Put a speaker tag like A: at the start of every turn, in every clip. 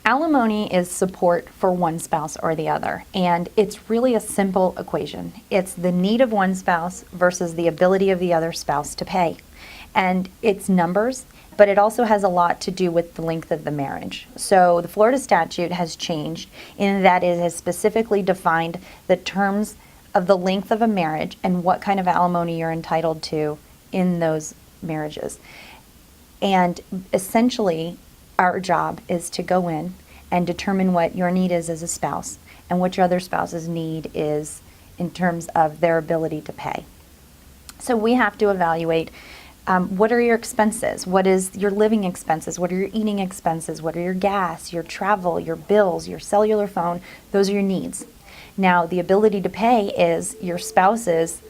A: Alimony is support for one spouse or the other, and it's really a simple equation. It's the need of one spouse versus the ability of the other spouse to pay. And it's numbers, but it also has a lot to do with the length of the marriage. So the Florida statute has changed in that it has specifically defined the terms of the length of a marriage and what kind of alimony you're entitled to in those marriages. And essentially, our job is to go in and determine what your need is as a spouse and what your other spouse's need is in terms of their ability to pay. So we have to evaluate what are your expenses? What is your living expenses? What are your eating expenses? What are your gas, your travel, your bills, your cellular phone? Those are your needs. Now, the ability to pay is your spouse's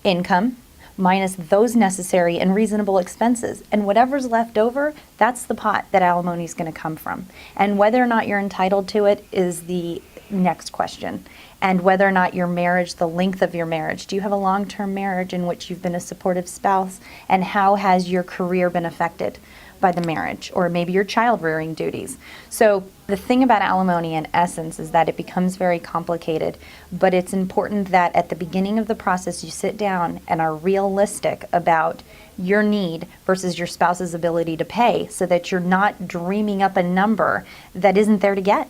A: income minus those necessary and reasonable expenses. And whatever's left over, that's the pot that alimony is going to come from. And whether or not you're entitled to it is the next question. And whether or not your marriage, the length of your marriage. Do you have a long-term marriage in which you've been a supportive spouse? And how has your career been affected by the marriage? Or maybe your child-rearing duties. So the thing about alimony in essence is that it becomes very complicated, but it's important that at the beginning of the process you sit down and are realistic about your need versus your spouse's ability to pay so that you're not dreaming up a number that isn't there to get.